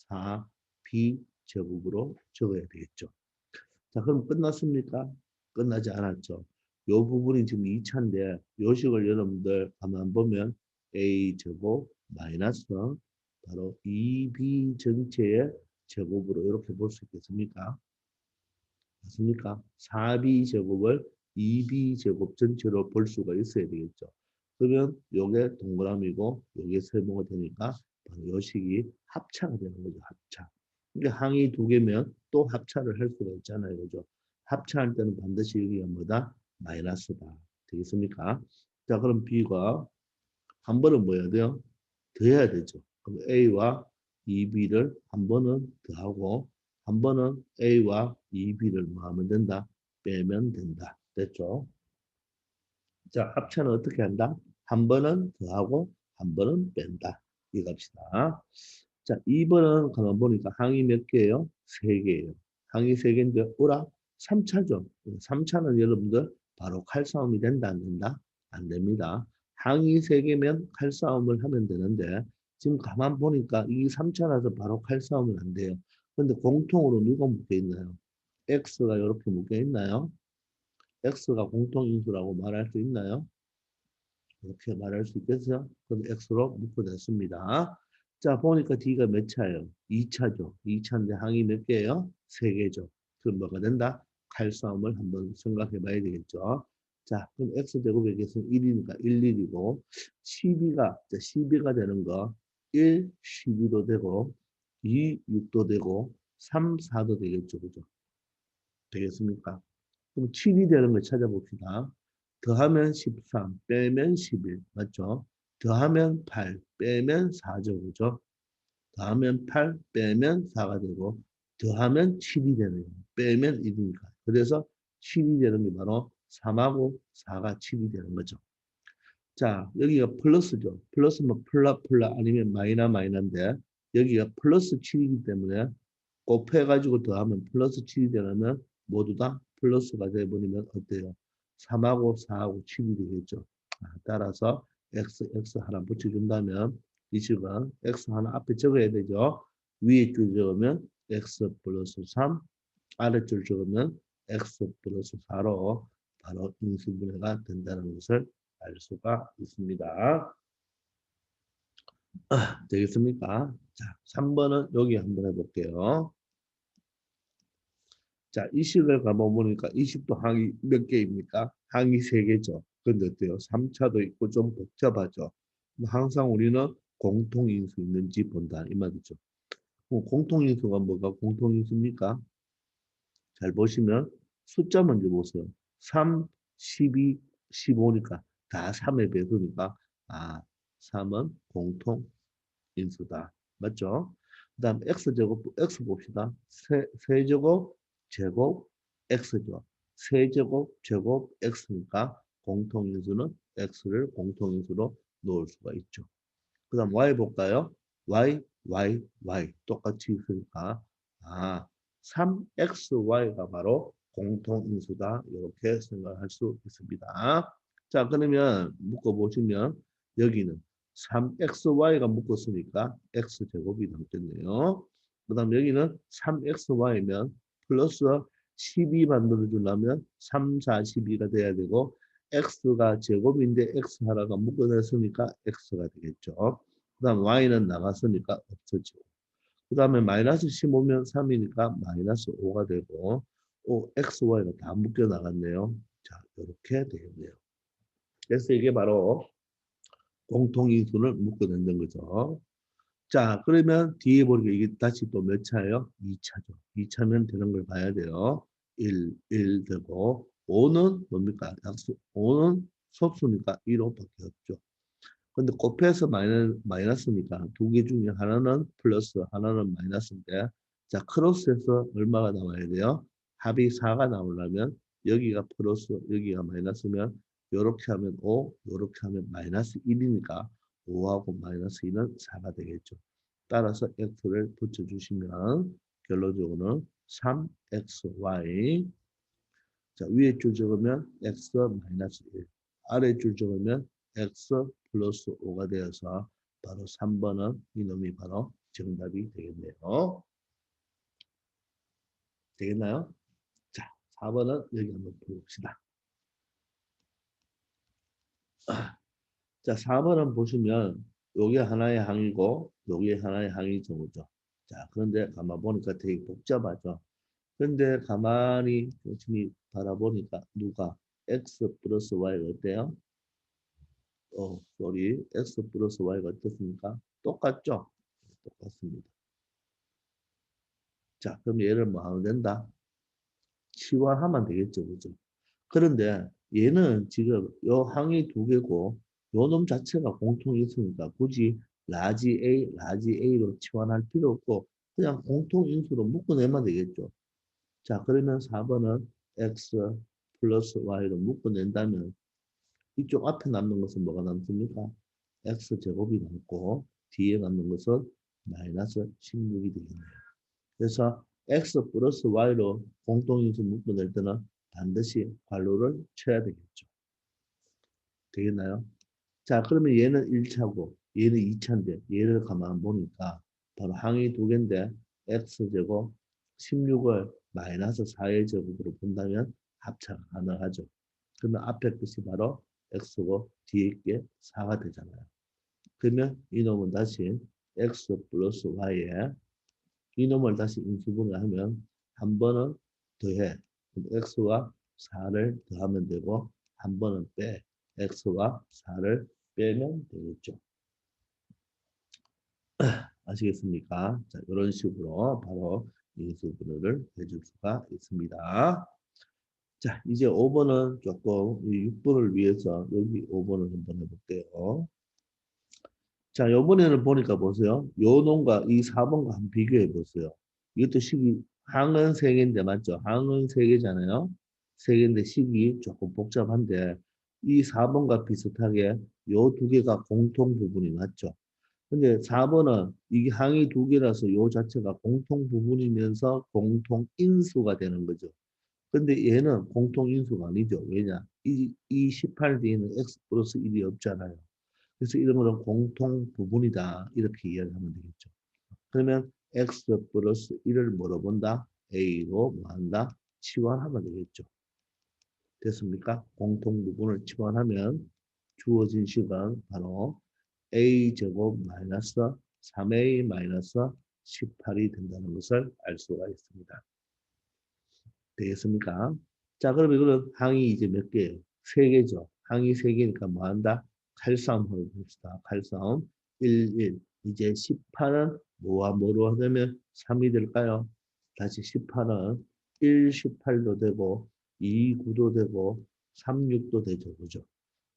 4B 제곱으로 적어야 되겠죠. 자, 그럼 끝났습니까? 끝나지 않았죠. 요 부분이 지금 2차인데 요식을 여러분들 가만 보면 A 제곱 마이너스 바로 2B 전체의 제곱으로 이렇게 볼 수 있겠습니까? 맞습니까? 4B 제곱을 2B 제곱 전체로 볼 수가 있어야 되겠죠. 그러면 요게 동그라미고 요게 세모가 되니까 바로 요식이 합차가 되는 거죠. 합차. 이게 항이 두 개면 또 합차를 할 수가 있잖아요. 그죠? 합차할 때는 반드시 여기가 뭐다? 마이너스다. 되겠습니까? 자, 그럼 B가 한 번은 뭐 해야 돼요? 더해야 되죠. 그럼 A와 2B를 한 번은 더하고 한 번은 A와 2B를 뭐 하면 된다? 빼면 된다. 됐죠? 자, 합차는 어떻게 한다? 한 번은 더하고 한 번은 뺀다. 이거 합시다. 자, 2번은 가만 보니까 항이 몇 개예요? 3개예요. 항이 3개인데 오라 3차죠. 3차는 여러분들 바로 칼싸움이 된다 안 된다? 안 됩니다. 항이 3개면 칼싸움을 하면 되는데 지금 가만 보니까 이 3차라서 바로 칼싸움은 안 돼요. 근데 공통으로 누가 묶여 있나요? X가 이렇게 묶여 있나요? X가 공통인수라고 말할 수 있나요? 이렇게 말할 수 있겠어요? 그럼 X로 묶어냈습니다. 자, 보니까 D가 몇 차예요? 2차죠. 2차인데 항이 몇 개예요? 3개죠. 그럼 뭐가 된다? 칼싸움을 한번 생각해 봐야 되겠죠. 자, 그럼 x제곱의 개수는 1이니까 1, 1이고 12가 되는 거 1, 12도 되고 2, 6도 되고 3, 4도 되겠죠. 그죠? 되겠습니까? 그럼 7이 되는 걸 찾아봅시다. 더하면 13, 빼면 11, 맞죠? 더하면 8, 빼면 4죠, 그죠? 더하면 8, 빼면 4가 되고, 더하면 7이 되네요. 빼면 1이니까. 그래서 7이 되는 게 바로 3하고 4가 7이 되는 거죠. 자, 여기가 플러스죠. 플러스면 플라 아니면 마이너인데, 여기가 플러스 7이기 때문에 곱해가지고 더하면 플러스 7이 되려면 모두 다 플러스가 돼버리면 어때요? 3하고 4하고 7이 되겠죠. 따라서 x 하나 붙여준다면 이 식은 x 하나 앞에 적어야 되죠. 위에 줄 적으면 x 플러스 3, 아래줄 적으면 x 플러스 4로 바로 인수분해가 된다는 것을 알 수가 있습니다. 되겠습니까? 자, 3번은 여기 한번 해볼게요. 자, 이 식을 가보니까 이 식도 항이 몇 개입니까? 항이 3개죠. 근데 어때요? 3차도 있고 좀 복잡하죠. 항상 우리는 공통인수 있는지 본다. 이 말이죠. 공통인수가 뭐가 공통인수입니까? 잘 보시면 숫자 먼저 보세요. 3, 12, 15니까 다 3의 배수니까 3은 공통인수다. 맞죠? 그 다음 x제곱, x 봅시다. 세제곱, 제곱, x죠. 세제곱, 제곱, x니까 공통인수는 x를 공통인수로 놓을 수가 있죠. 그 다음 y 볼까요? y 똑같이 있으니까 3xy가 바로 공통인수다. 이렇게 생각할 수 있습니다. 자, 그러면 묶어보시면 여기는 3xy가 묶었으니까 x제곱이 남겠네요. 그 다음 여기는 3xy면 플러스 12 만들어주려면 3, 4, 12가 돼야 되고 x가 제곱인데 x 하나가 묶어냈으니까 x가 되겠죠. 그 다음 y는 나갔으니까 없어지고 그 다음에 마이너스 15면 3이니까 마이너스 5가 되고 x, y가 다 묶여 나갔네요. 자, 이렇게 되겠네요. 그래서 이게 바로 공통인수를 묶어낸다는 거죠. 자, 그러면 뒤에 보니까 이게 다시 또 몇 차예요? 2차죠. 2차면 되는 걸 봐야 돼요. 1 되고 5는 뭡니까? 약수 5는 소수니까 1호밖에 없죠. 근데 곱해서 마이너스니까 두 개 중에 하나는 플러스, 하나는 마이너스인데 자, 크로스해서 얼마가 나와야 돼요? 합이 4가 나오려면 여기가 플러스, 여기가 마이너스면 요렇게 하면 5, 요렇게 하면 마이너스 1이니까 5하고 마이너스 2는 4가 되겠죠. 따라서 x를 붙여주시면 결론적으로는 3xy 자, 위에 줄 적으면 x 마이너스 1 아래 줄 적으면 x 플러스 5가 되어서 바로 3번은 이놈이 바로 정답이 되겠네요. 되겠나요? 자, 4번은 여기 한번 볼읍시다. 자, 4번은 보시면 요게 하나의 항이고 요게 하나의 항이죠. 그죠? 자, 그런데 가만 보니까 되게 복잡하죠. 그런데 가만히 열심히 바라보니까 누가 x 플러스 y가 어때요? x 플러스 y가 어떻습니까? 똑같죠? 똑같습니다. 자, 그럼 얘를 뭐 하면 된다? 치환하면 되겠죠, 그죠? 그런데 얘는 지금 요 항이 두 개고 요 놈 자체가 공통이 있으니까 굳이 라지 A로 치환할 필요 없고 그냥 공통인수로 묶어내면 되겠죠. 자, 그러면 4번은 x 플러스 y로 묶어낸다면 이쪽 앞에 남는 것은 뭐가 남습니까? x제곱이 남고 뒤에 남는 것은 마이너스 16이 되겠네요. 그래서 x 플러스 y로 공통인수 묶어낼 때는 반드시 괄호를 쳐야 되겠죠. 되겠나요? 자, 그러면 얘는 1차고 얘는 2차인데 얘를 가만 보니까 바로 항이 두 개인데 x제곱 16을 마이너스 4의 제곱으로 본다면 합차가 가능하죠. 그러면 앞에 것이 바로 x고 뒤에 게 4가 되잖아요. 그러면 이놈은 다시 x 플러스 y에 이놈을 다시 인수분해하면 한 번은 더해. 그럼 x와 4를 더하면 되고 한 번은 빼. x와 4를 빼면 되겠죠. 아시겠습니까? 자, 이런 식으로 바로 인수분해를 해줄 수가 있습니다. 자, 이제 5번은 조금 6번을 위해서 여기 5번을 한번 해볼게요. 자, 이번에는 보니까 보세요. 요 놈과 이 4번과 한번 비교해 보세요. 이것도 식이 항은 3개인데 맞죠? 항은 3개잖아요. 3개인데 식이 조금 복잡한데 이 4번과 비슷하게 요 2개가 공통 부분이 맞죠? 근데 4번은 이게 항이 2개라서 요 자체가 공통 부분이면서 공통 인수가 되는 거죠. 근데 얘는 공통 인수가 아니죠. 왜냐? 이 18 뒤에는 x 플러스 1이 없잖아요. 그래서 이런 거는 공통 부분이다. 이렇게 이야기하면 되겠죠. 그러면 x 플러스 1을 뭐로 본다? a로 뭐 한다? 치환하면 되겠죠. 됐습니까? 공통 부분을 치환하면 주어진 식은 바로 a제곱 마이너스 3a 마이너스 18이 된다는 것을 알 수가 있습니다. 되겠습니까? 자, 그러면 이거는 항이 이제 몇 개예요? 3개죠. 항이 3개니까 뭐 한다? 칼싸움 해봅시다. 칼싸움 1, 1. 이제 18은 뭐와 뭐로 하자면 3이 될까요? 다시 18은 1, 18도 되고 2, 9도 되고 3, 6도 되죠. 그죠?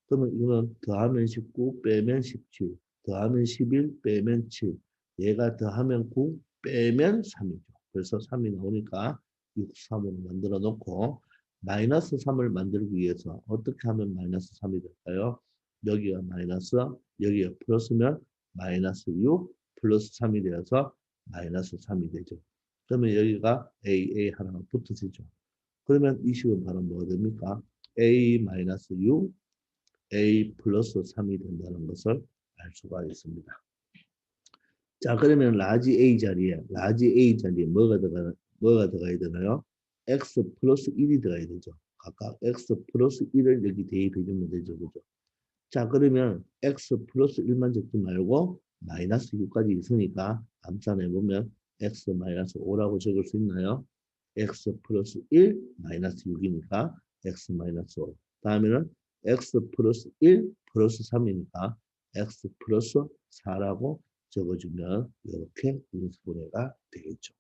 그러면 이거는 더하면 19, 빼면 17, 더하면 11, 빼면 7. 얘가 더하면 9, 빼면 3이죠. 그래서 3이 나오니까 6, 3으로 만들어 놓고 마이너스 3을 만들기 위해서 어떻게 하면 마이너스 3이 될까요? 여기가 마이너스, 여기가 플러스면 마이너스 6 플러스 3이 되어서 마이너스 3이 되죠. 그러면 여기가 A 하나가 붙어지죠. 그러면 이 식은 바로 뭐가 됩니까? A 마이너스 6 A 플러스 3이 된다는 것을 알 수가 있습니다. 자, 그러면 라지 A 자리에 뭐가 들어가야 되나요? X 플러스 1이 들어가야 되죠. 각각 X 플러스 1을 여기 대입해 주면 되죠. 그죠? 자, 그러면 X 플러스 1만 적지 말고 마이너스 6까지 있으니까 암산해 보면 X 마이너스 5라고 적을 수 있나요? X 플러스 1 마이너스 6이니까 X 마이너스 5. 다음에는 X 플러스 1 플러스 3이니까 X 플러스 4라고 적어주면 이렇게 인수분해가 되겠죠.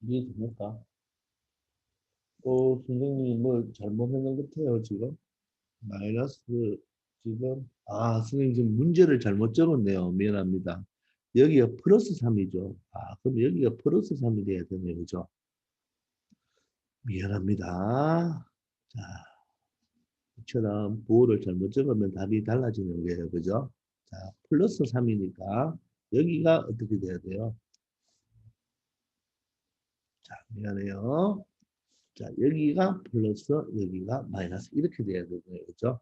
이해됩니까? 선생님이 뭐 잘못했는 것 같아요, 지금. 마이너스, 지금, 선생님 지금 문제를 잘못 적었네요. 미안합니다. 여기가 플러스 3이죠. 그럼 여기가 플러스 3이 돼야 되네요. 그죠? 미안합니다. 자, 이처럼 부호를 잘못 적으면 답이 달라지는 거예요. 그죠? 자, 플러스 3이니까 여기가 어떻게 돼야 돼요? 자, 미안해요. 자, 여기가 플러스, 여기가 마이너스 이렇게 돼야 되는 거예요. 그죠?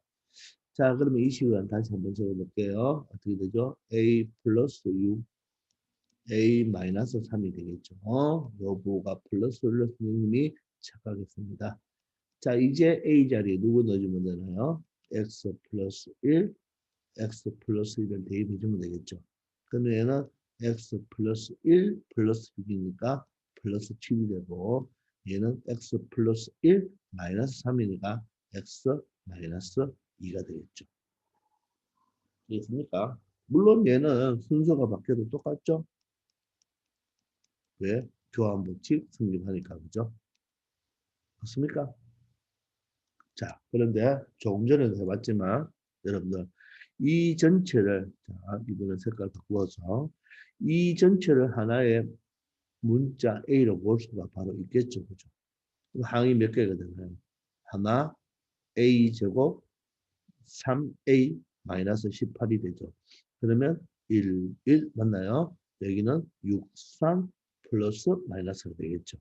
자, 그러면 이 식은 다시 한번 적어볼게요. 어떻게 되죠? A 플러스 6, A 마이너스 3이 되겠죠. 요 부호가 플러스를 선생님이 착각했습니다. 자, 이제 A 자리에 누구 넣어주면 되나요? X 플러스 1, X 플러스 1을 대입해주면 되겠죠. 그러면 얘는 X 플러스 1 플러스 6이니까 플러스 7이 되고 얘는 X 플러스 1 마이너스 3이니까 X 마이너스 2가 되겠죠. 되겠습니까? 물론 얘는 순서가 바뀌어도 똑같죠? 왜? 교환 법칙 성립하니까, 그죠? 맞습니까? 자, 그런데 조금 전에도 해봤지만, 여러분들, 이 전체를, 자, 이번엔 색깔 바꾸어서, 이 전체를 하나의 문자 A로 볼 수가 바로 있겠죠, 그죠? 항이 몇 개가 되나요? 하나, A 제곱, 3A 마이너스 18이 되죠. 그러면 1, 1 맞나요? 여기는 6, 3 플러스 마이너스가 되겠죠.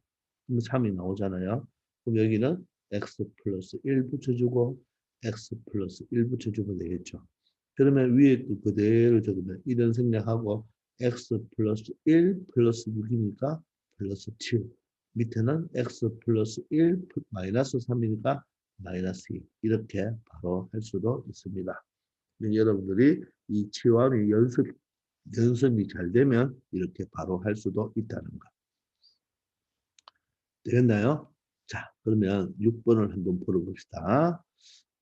그럼 3이 나오잖아요. 그럼 여기는 x 플러스 1 붙여주고 x 플러스 1 붙여주면 되겠죠. 그러면 위에 그대로 적으면 이런 생략하고 x 플러스 1 플러스 6이니까 플러스 7. 밑에는 x 플러스 1 마이너스 3이니까 마이너스 2. 이렇게 바로 할 수도 있습니다. 여러분들이 이 치환이 연습이 잘 되면 이렇게 바로 할 수도 있다는 거. 되겠나요? 자, 그러면 6번을 한번 풀어봅시다.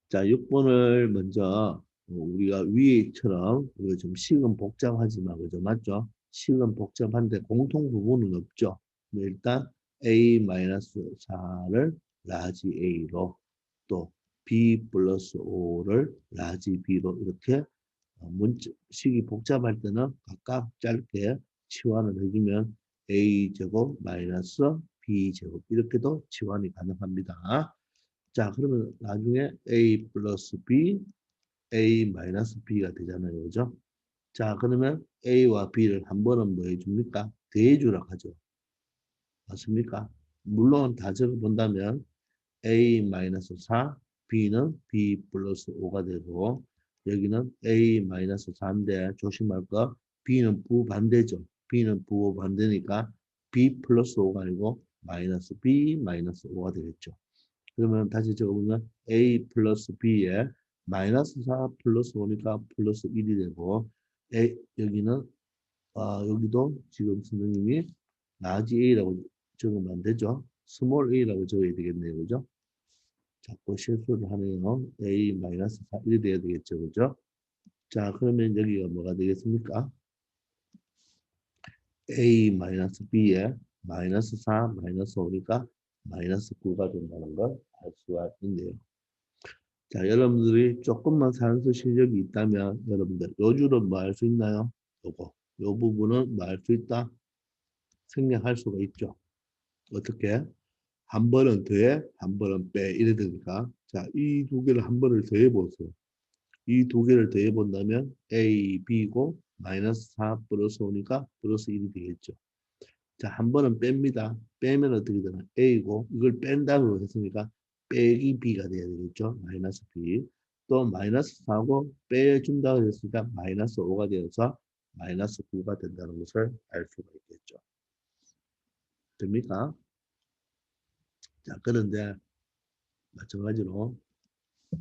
자, 6번을 먼저 우리가 위에처럼 우리가 좀 식은 복잡하지만 그죠? 맞죠? 식은 복잡한데 공통 부분은 없죠. 일단 A-4를 라지 A로 또 B 플러스 5를 라지 B로 이렇게 식이 복잡할 때는 각각 짧게 치환을 해주면 A제곱 마이너스 B제곱 이렇게도 치환이 가능합니다. 자, 그러면 나중에 A 플러스 B, A 마이너스 B가 되잖아요. 그죠? 자, 그러면 A와 B를 한 번은 뭐 해줍니까? 대해주라 하죠. 맞습니까? 물론 다 적어본다면 A 마이너스 4, B는 B 플러스 5가 되고 여기는 A 마이너스 4인데 조심할 거 B는 부반대죠. B는 부반대니까 B 플러스 5가 아니고 마이너스 B 마이너스 5가 되겠죠. 그러면 다시 적어보면 A 플러스 B에 마이너스 4 플러스 5니까 플러스 1이 되고 여기는 여기도 지금 선생님이 라지 A라고 적으면 안 되죠. 스몰 A라고 적어야 되겠네요. 그죠? 자꾸 실수를 하네요. A 마이너스 4, 1이 돼야 되겠죠. 그죠? 자, 그러면 여기가 뭐가 되겠습니까? A 마이너스 B에 마이너스 4, 마이너스 5니까 마이너스 9가 된다는 걸 알 수가 있네요. 자, 여러분들이 조금만 산수 실력이 있다면 여러분들 요 줄은 뭐 할 수 있나요? 요거. 요 부분은 뭐 할 수 있다? 생략할 수가 있죠. 어떻게? 한 번은 더해, 한 번은 빼. 이래 되니까. 자, 이 두 개를 한 번을 더해 보세요. 이 두 개를 더해 본다면 A, B고 마이너스 4 플러스 5니까 플러스 1이 되겠죠. 자, 한 번은 뺍니다. 빼면 어떻게 되나? A고 이걸 뺀다고 했으니까 빼기 B가 돼야 되겠죠. 마이너스 B. 또 마이너스 4고 빼준다고 했으니까 마이너스 5가 되어서 마이너스 9가 된다는 것을 알 수가 있겠죠. 됩니까? 자, 그런데 마찬가지로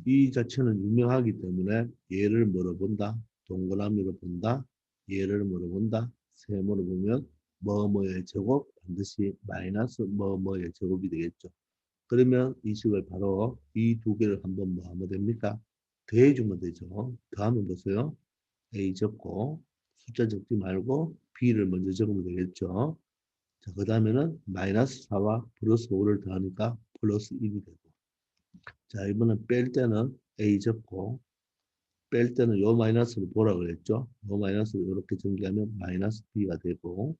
이 자체는 유명하기 때문에 얘를 물어본다. 동그라미로 본다. 얘를 물어본다. 세모로 보면 뭐뭐의 제곱 반드시 마이너스 뭐뭐의 제곱이 되겠죠. 그러면 이 식을 바로 이 두 개를 한번 뭐 하면 됩니까? 더해주면 되죠. 더하면 보세요. A 적고 숫자 적지 말고 B를 먼저 적으면 되겠죠. 자, 그 다음에는 마이너스 4와 플러스 5를 더하니까 플러스 1이 되고 자, 이번엔 뺄 때는 A 적고 뺄 때는 요 마이너스를 보라 그랬죠. 요 마이너스를 이렇게 전개하면 마이너스 B가 되고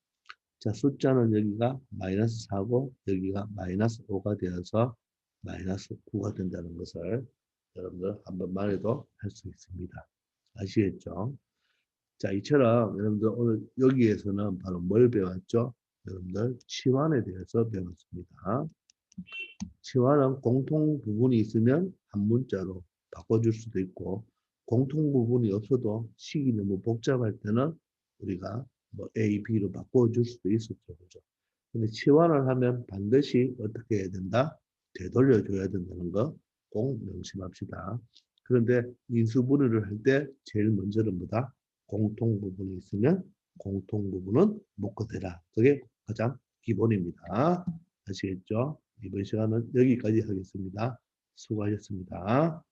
자, 숫자는 여기가 마이너스 4고 여기가 마이너스 5가 되어서 마이너스 9가 된다는 것을 여러분들 한 번만 해도 할 수 있습니다. 아시겠죠? 자, 이처럼 여러분들 오늘 여기에서는 바로 뭘 배웠죠? 여러분들 치환에 대해서 배웠습니다. 치환은 공통 부분이 있으면 한 문자로 바꿔줄 수도 있고 공통 부분이 없어도 식이 너무 복잡할 때는 우리가 뭐 A, B로 바꿔줄 수도 있었죠. 그죠? 근데 치환을 하면 반드시 어떻게 해야 된다? 되돌려줘야 된다는 거 꼭 명심합시다. 그런데 인수분해를 할 때 제일 먼저는 뭐다? 공통 부분이 있으면 공통 부분은 묶어대라. 그게 가장 기본입니다. 아시겠죠? 이번 시간은 여기까지 하겠습니다. 수고하셨습니다.